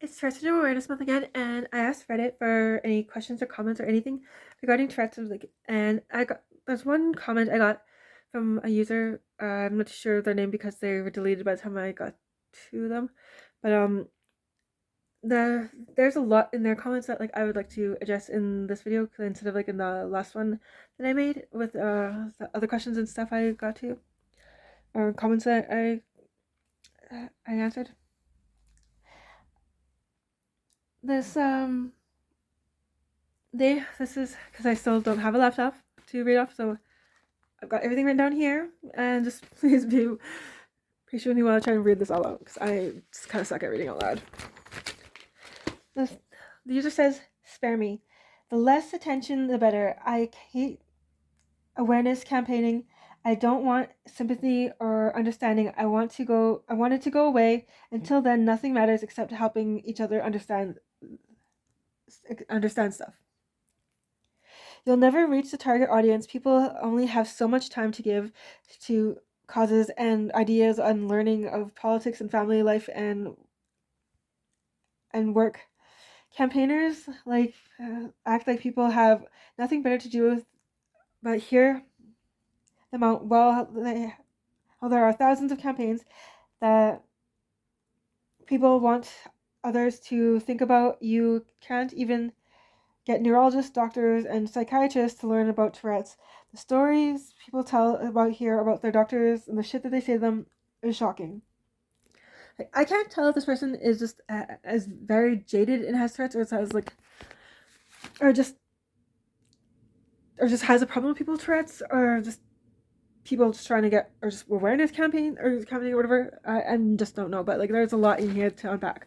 It's Tourette's Awareness Month again, and I asked Reddit for any questions or comments or anything regarding Tourette's. And there's one comment I got from a user. I'm not sure their name because they were deleted by the time I got to them, but there's a lot in their comments that I would like to address in this video instead of in the last one that I made with the other questions and stuff I got to, or comments that I answered. This this is because I still don't have a laptop to read off, so I've got everything written down here, and just please be patient with me while I try and read this all out, because I just kind of suck at reading out loud. The user says, "Spare me. The less attention, the better. I hate awareness campaigning. I don't want sympathy or understanding. I want it to go away. Until then, nothing matters except helping each other understand stuff. You'll never reach the target audience. People only have so much time to give to causes and ideas on learning of politics and family life and work. Campaigners act like people have nothing better to do with but hear them out. Well, there are thousands of campaigns that people want others to think about. You can't even get neurologists, doctors, and psychiatrists to learn about Tourette's. The stories people tell about their doctors and the shit that they say to them is shocking. I can't tell if this person is just as very jaded and has Tourette's, or just has a problem with people with Tourette's, or just people just trying to get, or just awareness campaign or whatever. I just don't know, but there's a lot in here to unpack.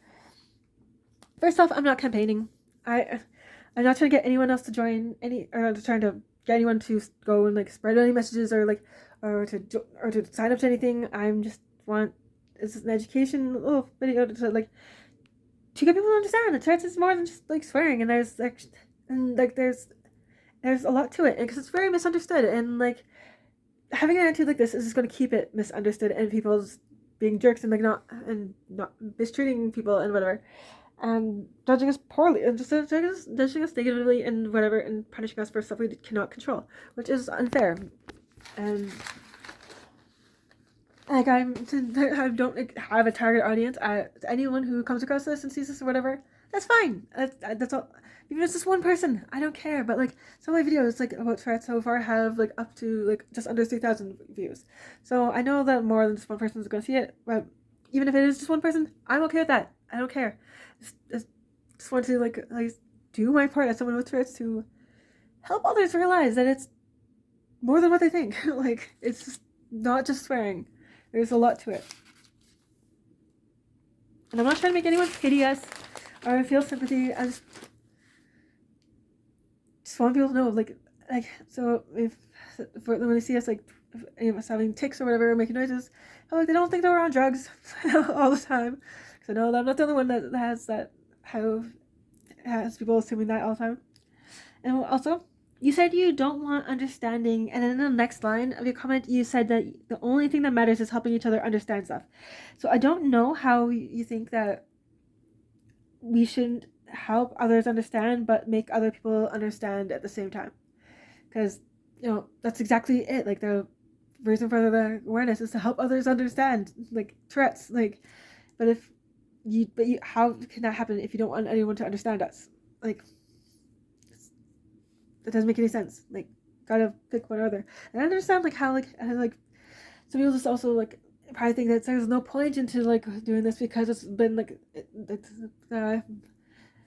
First off, I'm not campaigning. I'm not trying to get anyone else to join or trying to get anyone to go and spread any messages or to sign up to anything. I'm just it's an education little video to get people to understand that Tourette's is more than just swearing, and there's a lot to it, because it's very misunderstood, and having an attitude like this is just going to keep it misunderstood and people just being jerks and not mistreating people and whatever. And judging us poorly and just judging us negatively and whatever, and punishing us for stuff we cannot control, which is unfair. And I don't have a target audience. Anyone who comes across this and sees this or whatever, that's fine. That's all. Even if it's just one person, I don't care. But some of my videos about Tourette's so far have up to just under 3,000 views. So I know that more than just one person is going to see it. But even if it is just one person, I'm okay with that. I don't care. Just want to do my part as someone with Tourette's to help others realize that it's more than what they think. It's just not just swearing. There's a lot to it. And I'm not trying to make anyone pity us or feel sympathy. I just want people to know, so when they see us, any of us having tics or whatever, making noises, they don't think that we're on drugs all the time. Because I know that I'm not the only one that has people assuming that all the time. And also, you said you don't want understanding, and then in the next line of your comment, you said that the only thing that matters is helping each other understand stuff. So I don't know how you think that we shouldn't help others understand, but make other people understand at the same time. Because, that's exactly it. The reason for the awareness is to help others understand, Tourette's. But how can that happen if you don't want anyone to understand us? That doesn't make any sense. Gotta pick one or other. And I understand how some people just also probably think that there's no point into doing this because it's been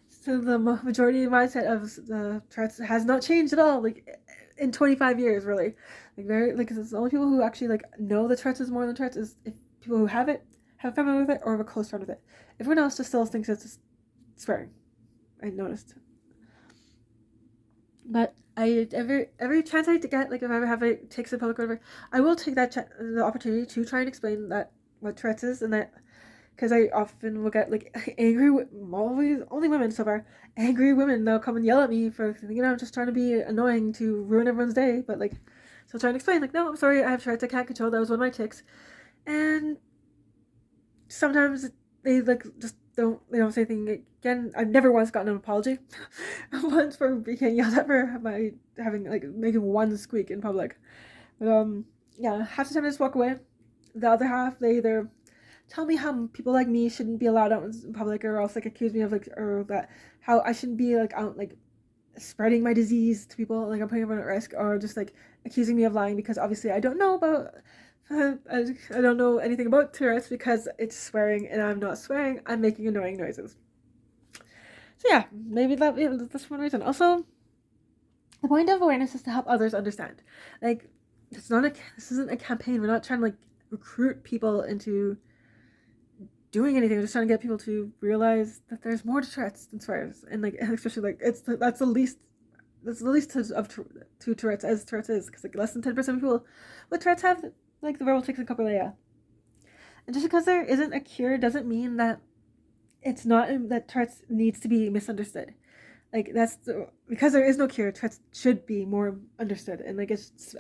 so the majority mindset of the Tourette's has not changed at all in 25 years, really. It's the only people who actually know the Tourette's is more than Tourette's is if people who have it, have a family with it, or have a close friend with it. Everyone else just still thinks it's just swearing. I noticed. But every chance I get, if I ever have tics in public or whatever, I will take the opportunity to try and explain that what Tourette's is, and that because I often will get angry, always only women so far, angry women. They'll come and yell at me for thinking I'm just trying to be annoying to ruin everyone's day. But so trying to explain no, I'm sorry, I have Tourette's, I can't control. That was one of my tics, and sometimes they just they don't say anything again. I've never once gotten an apology once for being yelled at for my having like making one squeak in public. But yeah, half the time I just walk away. The other half they either tell me how people like me shouldn't be allowed out in public, or else like accuse me of like, or that how I shouldn't be like out like spreading my disease to people, like I'm putting everyone at risk, or just like accusing me of lying because obviously I don't know about I don't know anything about Tourette's because it's swearing and I'm not swearing, I'm making annoying noises. So yeah, maybe that's one reason. Also, the point of awareness is to help others understand. Like, this isn't a campaign. We're not trying to like recruit people into doing anything. We're just trying to get people to realize that there's more to Tourette's than swears, and like especially like that's the least of to Tourette's as Tourette's is, because like less than 10% of people with Tourette's have like the verbal tics and coprolalia. And just because there isn't a cure doesn't mean that it's not that Tourette's needs to be misunderstood. Like because there is no cure, Tourette's should be more understood, and like it's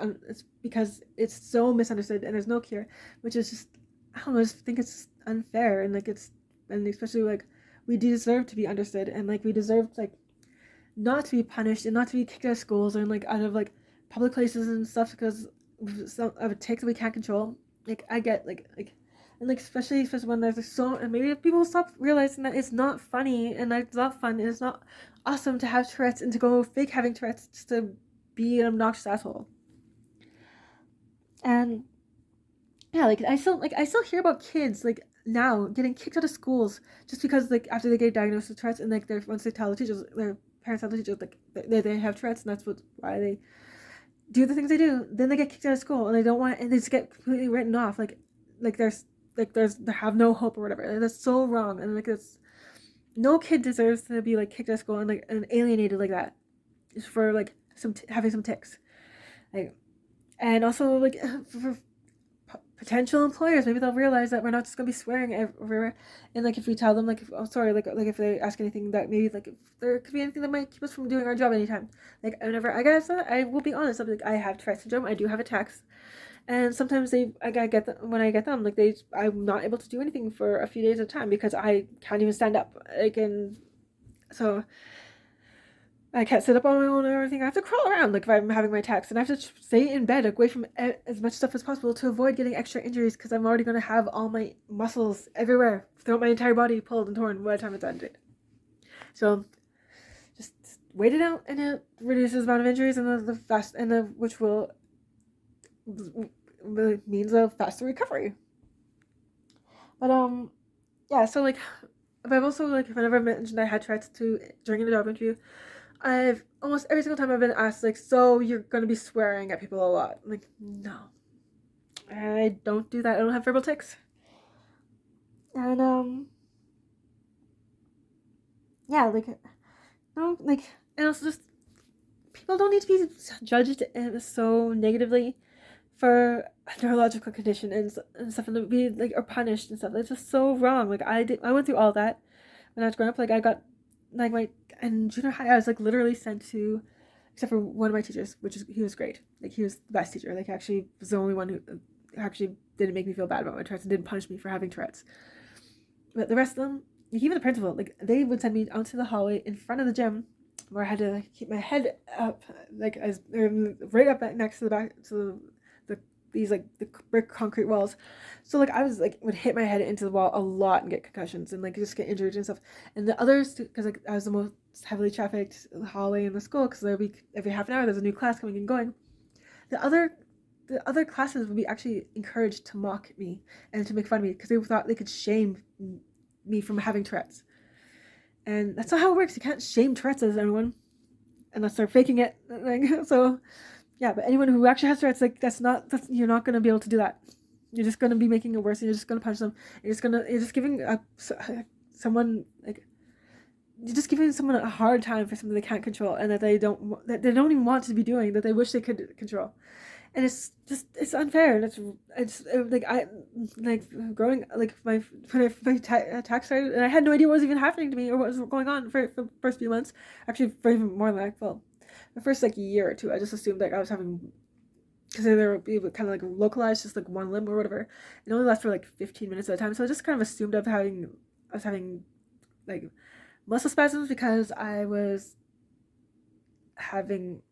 because it's so misunderstood and there's no cure, which is just, I don't know, I just think it's unfair, and like and especially like we deserve to be understood, and like we deserve like not to be punished and not to be kicked out of schools or like out of like public places and stuff because of a tic that we can't control. Like I get like and like especially when there's like so, and maybe if people stop realizing that it's not funny and that it's not fun and it's not awesome to have Tourette's and to go fake having Tourette's just to be an obnoxious asshole. And yeah, like I still hear about kids like now getting kicked out of schools just because like after they get diagnosed with Tourette's, and like once they tell the teachers, their parents tell the teachers like they have Tourette's and that's why they do the things they do, then they get kicked out of school and they don't want, and they just get completely written off like they have no hope or whatever. And that's so wrong, and like it's no kid deserves to be like kicked out of school and like and alienated like that just for like having some tics. Like, and also like for potential employers, maybe they'll realize that we're not just gonna be swearing everywhere, and like if we tell them like if they ask anything that maybe like if there could be anything that might keep us from doing our job anytime. Like whenever I guess I will be honest, I'm like I have Tourette syndrome, I do have attacks, and sometimes when I get them like I'm not able to do anything for a few days at a time because I can't even stand up, like, and so I can't sit up on my own or everything. I have to crawl around like if I'm having my attacks, and I have to stay in bed away from as much stuff as possible to avoid getting extra injuries because I'm already going to have all my muscles everywhere throughout my entire body pulled and torn by the time it's ended. So just wait it out, and it reduces the amount of injuries and which will means a faster recovery. But yeah, so like, but I've also like whenever I mentioned I had Tourette's during the job interview, I've almost every single time I've been asked like, so you're gonna be swearing at people a lot? I'm like, no, I don't do that. I don't have verbal tics. And yeah, like no, like, and also just people don't need to be judged so negatively for a neurological condition and stuff, and to be like or punished and stuff. It's just so wrong. Like I went through all that when I was growing up. Like I got like my in junior high, I was like literally sent to, except for one of my teachers, he was great. Like he was the best teacher. Like actually was the only one who actually didn't make me feel bad about my Tourette's and didn't punish me for having Tourette's. But the rest of them, like even the principal, like they would send me out to the hallway in front of the gym where I had to like, keep my head up, like as right up next to the back to these like the brick concrete walls. So like I was like would hit my head into the wall a lot and get concussions and like just get injured and stuff. And the others, because like I was the most heavily trafficked hallway in the school, because there'd be every half an hour there's a new class coming and going. The other classes would be actually encouraged to mock me and to make fun of me because they thought they could shame me from having Tourette's. And that's not how it works. You can't shame Tourette's as anyone unless they're faking it. Like, so yeah, but anyone who actually has Tourette's, like that's you're not gonna be able to do that. You're just gonna be making it worse, and you're just gonna punch them. You're just giving someone like you're just giving someone a hard time for something they can't control, and that they don't even want to be doing, that they wish they could control. And it's unfair, and it's like I like growing like my attack started, and I had no idea what was even happening to me or what was going on for the first few months. Actually, for even more than that, well, the first like year or two, I just assumed like I was having, because they would be kind of like localized, just like one limb or whatever. It only lasts for like 15 minutes at a time, so I just kind of assumed I was having like muscle spasms because I was having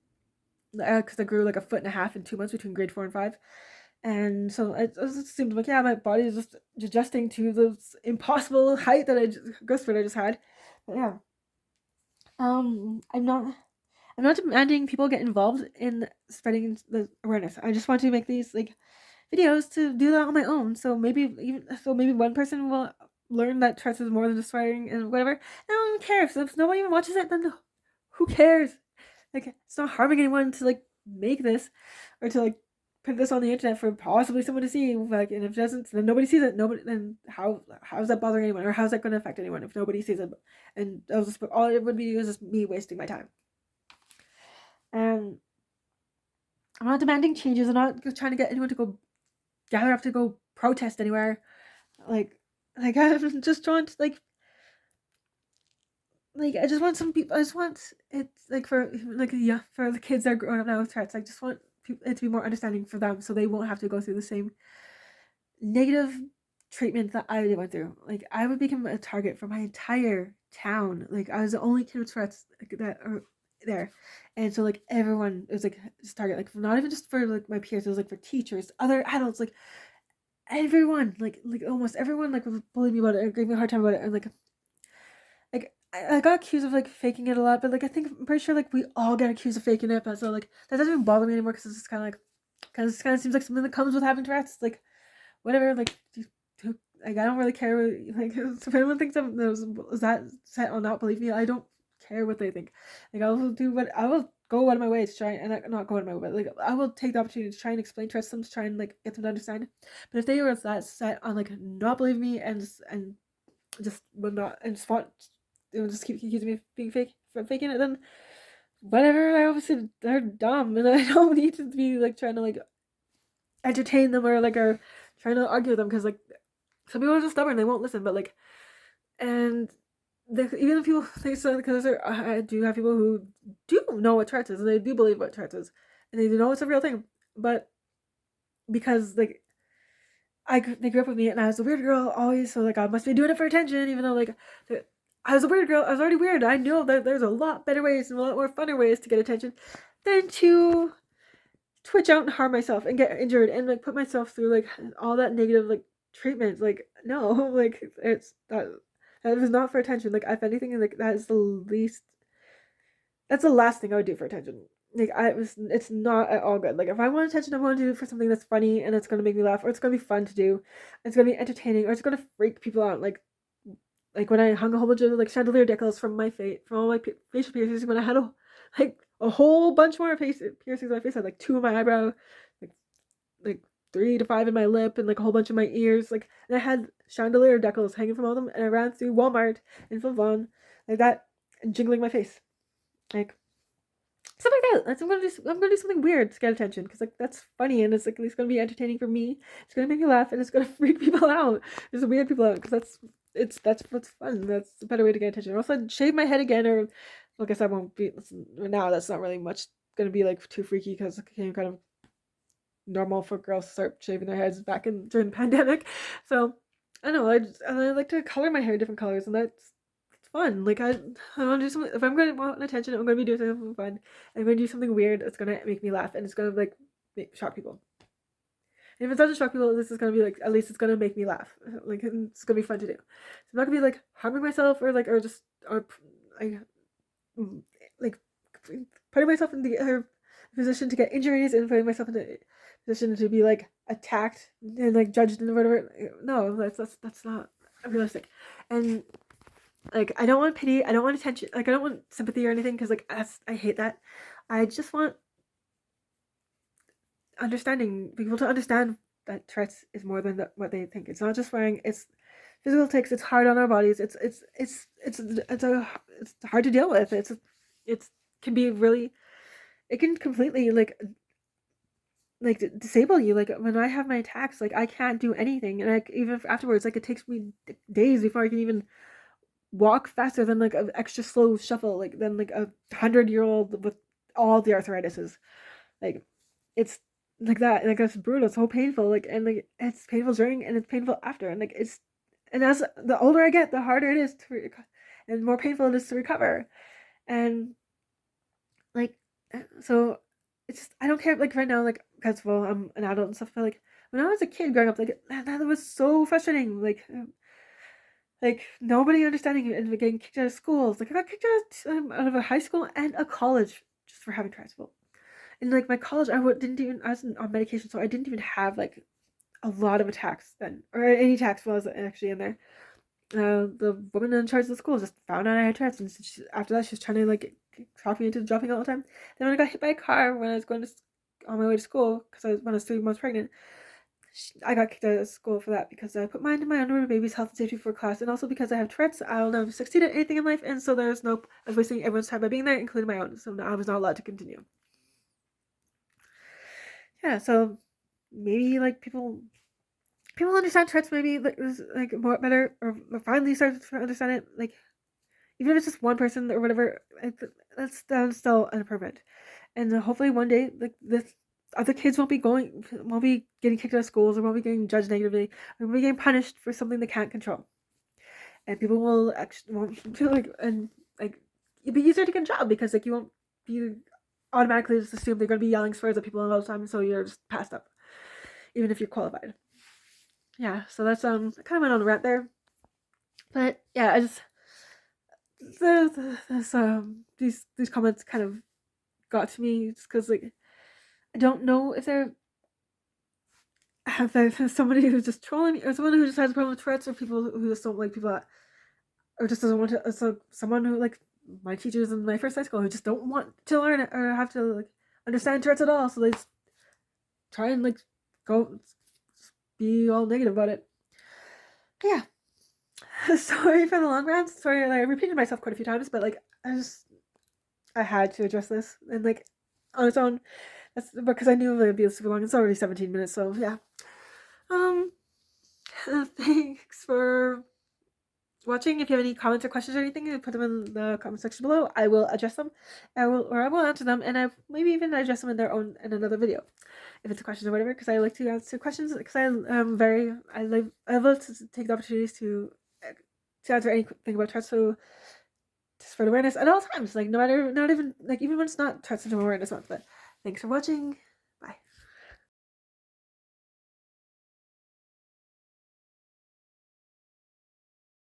because I grew like a foot and a half in 2 months between grade 4 and 5. And so it seemed like, yeah, my body is just adjusting to this impossible height that growth spurt I just had. But yeah, um, I'm not I'm not demanding people get involved in spreading the awareness. I just want to make these like videos to do that on my own. So maybe one person will learn that Tourette's is more than just swearing and whatever. I don't even care if nobody even watches it. Then who cares? Like, it's not harming anyone to like make this or to like put this on the internet for possibly someone to see. Like, and if it doesn't, then nobody sees it. Nobody. Then how's that bothering anyone, or how's that going to affect anyone if nobody sees it? And all it would be is just me wasting my time. And I'm not demanding changes. I'm not trying to get anyone to go gather up to go protest anywhere. Like I'm just trying to I just want some people. I just want it like for the kids that are growing up now with Tourette's. I just want it to be more understanding for them, so they won't have to go through the same negative treatment that I went through. Like, I would become a target for my entire town. Like, I was the only kid with Tourette's that are there, and so like everyone was like just target. Like, not even just for like my peers. It was like for teachers, other adults, like everyone, like almost everyone, like was bullying me about it, or gave me a hard time about it, and like I got accused of like faking it a lot, but like I'm pretty sure like we all get accused of faking it, but so like that doesn't even bother me anymore because it's just kind of like because it kind of seems like something that comes with having Tourette's. Like, whatever, like I don't really care. Like, if anyone thinks is that set on not believe me, I don't care what they think. Like, I will go out of my way to try and not go out of my way, but like I will take the opportunity to try and explain Tourette's to them, to try and like get them to understand. But if they were that set on like not believing me and just would not and just want just keep accusing me of being faking it, then whatever. I obviously they're dumb, and I don't need to be like trying to like entertain them or trying to argue with them, because like some people are just stubborn, they won't listen. But like, and even if people think so, because I do have people who do know what Tourette's is and they do believe what Tourette's is and they do know it's a real thing, but because like they grew up with me and I was a weird girl always, so like I must be doing it for attention, even though like I was a weird girl. I was already weird. I know that there's a lot better ways and a lot more funner ways to get attention than to twitch out and harm myself and get injured and like put myself through like all that negative like treatment. Like, no, like it's that was not for attention. Like, if anything, like that's the last thing I would do for attention. Like, it's not at all good. Like, if I want attention, I want to do it for something that's funny and it's gonna make me laugh, or it's gonna be fun to do, it's gonna be entertaining, or it's gonna freak people out. Like when I hung a whole bunch of like chandelier decals from my face, from all my facial piercings, when I had a whole bunch more piercings on my face. I had like 2 in my eyebrow, like 3 to 5 in my lip, and like a whole bunch in my ears. Like, and I had chandelier decals hanging from all of them, and I ran through Walmart in Vaughn like that, and jingling my face, like stuff like that. I'm gonna do something weird to get attention, because like that's funny, and it's like at least gonna be entertaining for me. It's gonna make me laugh, and it's gonna freak people out. It's weird people out, because that's what's fun. That's a better way to get attention. Or else I'd shave my head again, or I guess I won't be now. That's not really much gonna be like too freaky, because it became kind of normal for girls to start shaving their heads back during the pandemic. So I don't know. I like to color my hair different colors, and that's fun. Like, I want to do something. If I'm going to want attention, I'm going to be doing something fun. And I'm going to do something weird. It's going to make me laugh, and it's going to like shock people. And if it doesn't shock people, this is going to be like, at least it's going to make me laugh. Like, it's going to be fun to do. So I'm not going to be like harming myself or like like putting myself in the position to get injuries, and putting myself in the position to be like attacked and like judged and whatever. No, that's not realistic. And like, I don't want pity, I don't want attention, like I don't want sympathy or anything, because like I hate that. I just want people to understand that Tourette's is more than what they think. It's not just wearing, it's physical tics. It's hard on our bodies. It's hard to deal with. It can be really, it can completely like disable you. Like, when I have my attacks, like I can't do anything, and like even afterwards, like it takes me days before I can even walk faster than like an extra slow shuffle, like than like a 100-year-old with all the arthritises. Like, it's like that. Like, it's brutal. It's so painful. Like, and like it's painful during and it's painful after, and like and as the older I get, the harder it is to and the more painful it is to recover. And like, so it's just, I don't care, like right now, like, because, well, I'm an adult and stuff, but like, when I was a kid growing up, like, that was so frustrating. Like nobody understanding it and getting kicked out of schools. Like I got kicked out of a high school and a college just for having tricycle. And like my college, didn't even, I was on medication, so I didn't even have like a lot of attacks then, or any attacks while I was actually in there. The woman in charge of the school just found out I had Tourette's, and after that, she was trying to like talk me into dropping all the time. Then when I got hit by a car when I was going to on my way to school, because when I was 3 months pregnant, I got kicked out of school for that because I put mind in my underwear baby's health and safety for class, and also because I have Tourette's, I'll never succeed at anything in life, and so there's no, I was wasting everyone's time by being there, including my own. So I was not allowed to continue. Yeah, so maybe like people understand Tourette's maybe like more better, or finally start to understand it. Like even if it's just one person or whatever, that's still an improvement. And hopefully one day, like this, other kids won't be getting kicked out of schools, or won't be getting judged negatively, or won't be getting punished for something they can't control. And people will actually won't feel like, and like it'd be easier to get a job because like you won't be automatically just assume they're going to be yelling swears at people all the time, so you're just passed up, even if you're qualified. Yeah, so that's I kind of went on a rant there, but yeah, I just these comments kind of got to me just because like I don't know if they're somebody who's just trolling me, or someone who just has a problem with Tourette's, or people who just don't like people that, or just doesn't want to. So someone who like my teachers in my first high school who just don't want to learn it or have to like understand Tourette's at all, so they just try and like go be all negative about it. But yeah, sorry for the long rant. Sorry, I repeated myself quite a few times, but like I had to address this, and like on its own. That's because I knew it would be super long. It's already 17 minutes, so yeah. Thanks for watching. If you have any comments or questions or anything, put them in the comment section below. I will address them. I will answer them, and I maybe even address them in another video, if it's a question or whatever. Because I like to answer questions. Because I love to take the opportunities to answer anything about Tourette's. So to spread awareness at all times, like no matter, not even like even when it's not Tourette's Awareness Month. But thanks for watching.